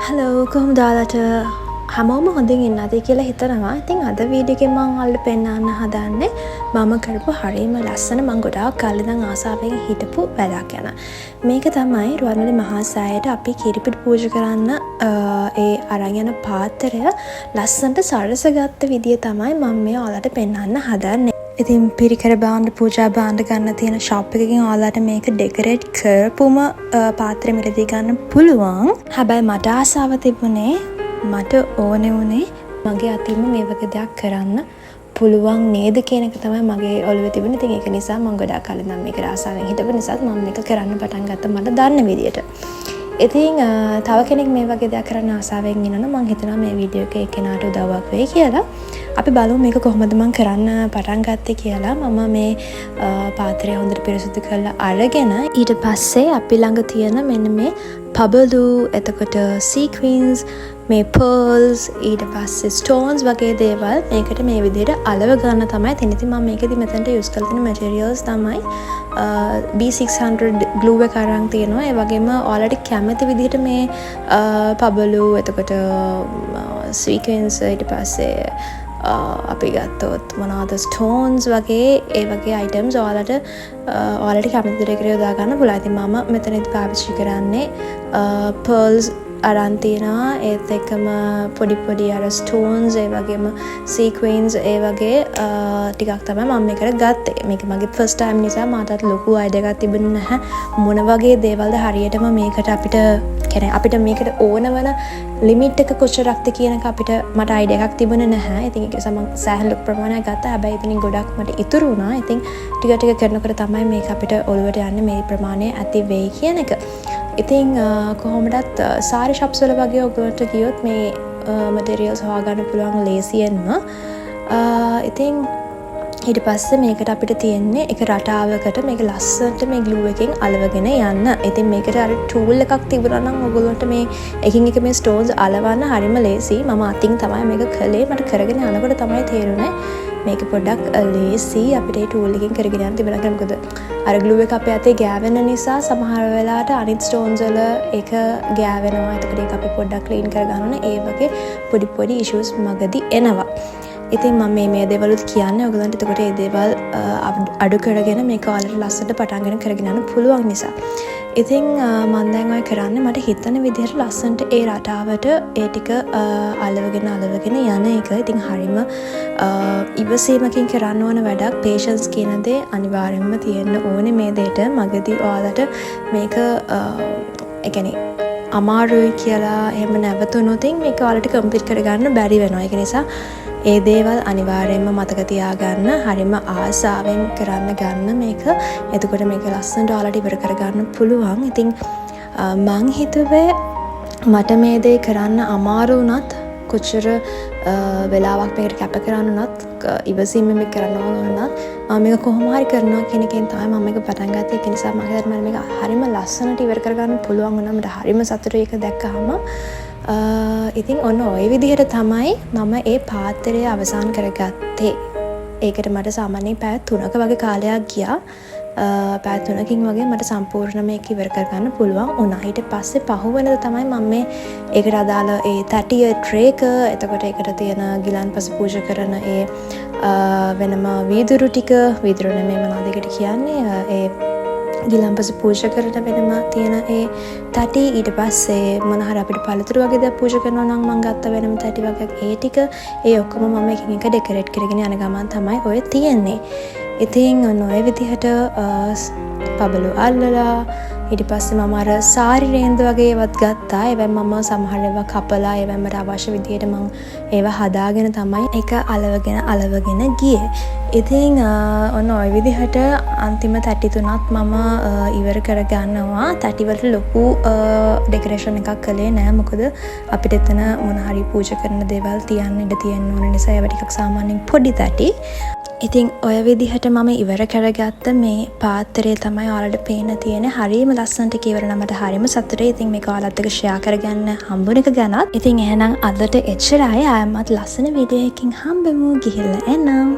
Hello කොහොමද ඔයාලට හැමෝම හොඳින් ඉන්නද කියලා හිතනවා. ඉතින් අද වීඩියෝ එකේ මම ඔයාලට පෙන්නන්න හදන්නේ මම කරපු හරියම ලස්සන මම ගොඩාක් කාලේ ඉඳන් ආසාවෙන් හිටපු වැඩක් යන. මේක තමයි රුවන්වැලි මහා සෑයට අපි කිරිපිටි පූජා කරන්න ඒ අරන් යන පාත්‍රය ලස්සනට සරසගත්ත විදිය තමයි මම මේ ඔයාලට පෙන්නන්න හදන්නේ. ඉතින් පිරිකර බාණ්ඩ පූජා බාණ්ඩ ගන්න තියෙන ෂොප් එකකින් ඔයාලට මේක ඩෙකොරේට් කරපුම පාත්‍රෙ මිලදී ගන්න පුළුවන්. හැබැයි මට ආසාව තිබුණේ මට ඕනේ වුණේ මගේ අතින්ම මේ වගේ දෙයක් කරන්න පුළුවන් නේද කියන එක තමයි මගේ ඔළුවේ තිබුණේ. ඉතින් ඒක නිසා මම ගොඩාක් කාලෙ ඉඳන් මේක ආසාවෙන් හිටපු නිසා මම මේක කරන්න පටන් ගත්තා මට දන්න විදියට. ඉතින් තව කෙනෙක් මේ වගේ දෙයක් කරන්න ආසාවෙන් ඉන්නවනම් මම හිතනවා මේ වීඩියෝ එකේ කෙනාට උදව්වක් වෙයි කියලා. අපි බලමු මේක කොහොමද මම කරන්න පටන් ගත්තේ කියලා. මම මේ පාත්‍රය හොඳට පිරිසිදු කරලා අරගෙන ඊට පස්සේ අපි ළඟ තියෙන මෙන්න මේ පබලු, එතකොට sequins, මේ pearls, ඊට පස්සේ stones වගේ දේවල් මේකට මේ විදිහට අලව ගන්න තමයි තියෙන්නේ. ඉතින් මම මේකෙදි මෙතනට use කරලා තියෙන materials තමයි B600 glue එක අරන් තියෙනවා. ඒ වගේම ඔයාලට කැමති විදිහට මේ පබලු, එතකොට sequins, ඊට පස්සේ අපි ගත්තොත් මොනවාද ස්ටෝන්ස් වගේ ඒ වගේ අයිටම්ස් ඔයාලට කැමති දෙයකට යොදා ගන්න පුළුවන්. ඉතින් මම මෙතනදී පාවිච්චි කරන්නේ pearls අරන් තියෙනවා. ඒත් එක්කම පොඩි අර ස්ටෝන්ස්, ඒ වගේම sequins, ඒ වගේ ටිකක් තමයි මම මේකට ගත්තේ. මේක මගේ ෆස්ට් ටයිම් නිසා මටත් ලොකු අයිඩියා එකක් තිබුණේ නැහැ. මොන වගේ දේවල්ද හරියටම මේකට අපිට මේකට ඕන වෙන ලිමිට් එක කොච්චරක්ද කියන එක මට අයිඩියා එකක් තිබුණේ නැහැ. ඉතින් ඒක නිසා මම සෑහෙන ලොකු ප්‍රමාණයක් ගත්තා. හැබැයි ඉතින් ගොඩක් මට ඉතුරු වුණා. ඉතින් ටික කරනකොට තමයි මේක අපිට ඔළුවට යන්නේ මේ ප්‍රමාණය ඇති වෙයි කියන එක. ඉතින් කොහොමදත් සාරි shops වල වගේ ඔයගොල්ලන්ට ගියොත් මේ materials හොයාගන්න පුළුවන් ලේසියෙන්ම. ඉතින් ඊට පස්සේ මේකට අපිට තියෙන්නේ එක රටාවකට මේක ලස්සනට මේ glue එකෙන් අලවගෙන යන්න. ඉතින් මේකට අර tool එකක් තිබුණා නම් ඔයගොල්ලන්ට මේ එකින් එක මේ stones අලවන්න හරිම ලේසි. මම අතින් තමයි මේක කළේ. මට කරගෙන යනකොට තමයි තේරුනේ මේක පොඩ්ඩක් ලේසි අපිට ඒ tool එකෙන් කරගෙන යන්න තිබුණා. මොකද අර glue එක අපේ අතේ ගෑවෙන නිසා සමහර වෙලාවට අනිත් stones වල ඒක ගෑවෙනවා. එතකොට ඒක අපි පොඩ්ඩක් clean කරගන්න ඕනේ. ඒ වගේ පොඩි issues මගදී එනවා. ඉතින් මම මේ දේවලුත් කියන්නේ ඔයගලන්ට එතකොට මේ දේවල් අඩු කරගෙන මේක ඔයාලට ලස්සනට පටන්ගෙන කරගෙන යන්න පුළුවන් නිසා. ඉතින් මම දැන් ඔය කරන්නේ මට හිතන විදිහට ලස්සනට ඒ රටාවට ඒ ටික අලවගෙන යන එක. ඉතින් හරිම ඉවසීමකින් කරන්න ඕන වැඩක්. patience කියන දේ අනිවාර්යයෙන්ම තියෙන්න ඕනේ මේ දෙයට. මගදී ඔයාලට මේක ඒ කියන්නේ අමාරුයි කියලා එහෙම නැවතුනොත් මේක ඔයාලට කම්ප්ලීට් කරගන්න බැරි වෙනවා. ඒක නිසා ඒ දේවල් අනිවාර්යයෙන්ම මතක තියාගන්න. හරිම ආසාවෙන් කරන්න ගන්න මේක. එතකොට මේක ලස්සනට ඔයාලට ඉවර කරගන්න පුළුවන්. ඉතින් මං හිතුවේ මට මේ දේ කරන්න අමාරු වුණත් කොච්චර වෙලාවක් මේකට කැප කරන්න උනත් ඉවසීමෙන් මේක කරන්න ඕන වුණත් මම මේක කොහොම හරි කරනවා කියන එකෙන් තමයි මම මේක පටන් ගත්තේ. ඒක නිසා මම හිතුවා මේක හරිම ලස්සනට ඉවර කරගන්න පුළුවන් වුණා. මට හරිම සතුටුයි ඒක දැක්කහම. ඉතින් ඔන්න ඔය විදිහට තමයි මම ඒ පාත්‍රය අවසන් කරගත්තේ. ඒකට මට සාමාන්‍යයෙන් පැය 3ක වගේ කාලයක් ගියා. පැය 3කින් වගේ මට සම්පූර්ණ මේක ඉවර කරගන්න පුළුවන් වුණා. ඊට පස්සේ පහුවෙනද තමයි මම මේ ඒකට අදාළ ඒ 30 tray එක, එතකොට ඒකට තියෙන ගිලන්පස පූජා කරන ඒ වෙනම වීදුරු ටික, වීදුරු නෙමෙයි මොනවද ඒකට කියන්නේ, ඒ ගිලන්පස පූජා කරන වෙනම තියෙන ඒ තටි, ඊට පස්සේ මොන හරි අපිට පළතුරු වගේ දේවල් පූජා කරනවා නම් මම ගත්ත වෙනම තටි වගේ ඒ ටික, ඒ ඔක්කොම මම එකින් එක ඩෙකොරේට් කරගෙන යන ගමන් තමයි ඔය තියෙන්නේ. ඉතින් ඔය විදිහට පබලු අල්ලලා ඊට පස්සේ මම අර සාරි රේන්ද වගේ ඒවත් ගත්තා. ඒවෙන් මම සමහර ඒවා කපලා ඒවෙන් මට අවශ්‍ය විදිහට මම ඒවා හදාගෙන තමයි ඒක අලවගෙන ගියේ. ඉතින් ඔන්න ඔය විදිහට අන්තිම තටි තුනත් මම ඉවර කරගන්නවා. තටි වලට ලොකු ඩෙකොරේෂන් එකක් කළේ නෑ. මොකද අපිට එතන මොන හරි පූජා කරන දේවල් තියන්න ඉඩ තියෙන්න ඕන නිසා ඒවා ටිකක් සාමාන්‍යයෙන් පොඩි තටි. ඉතින් ඔය විදිහට මම ඉවර කරගත්ත මේ පාත්‍රය තමයි ඔයාලට පේන්න තියෙන්නේ. හරියම ලස්සනට කියවරන මට හරියම සතුටුයි. ඉතින් මේක ඔයාලත් එක්ක ෂෙයා කරගන්න හම්බුන එක ගැනත්. ඉතින් එහෙනම් අදට එච්චරයි. ආයෙමත් ලස්සන වීඩියෝ එකකින් හම්බෙමු. ගිහිල්ලා එන්නම්.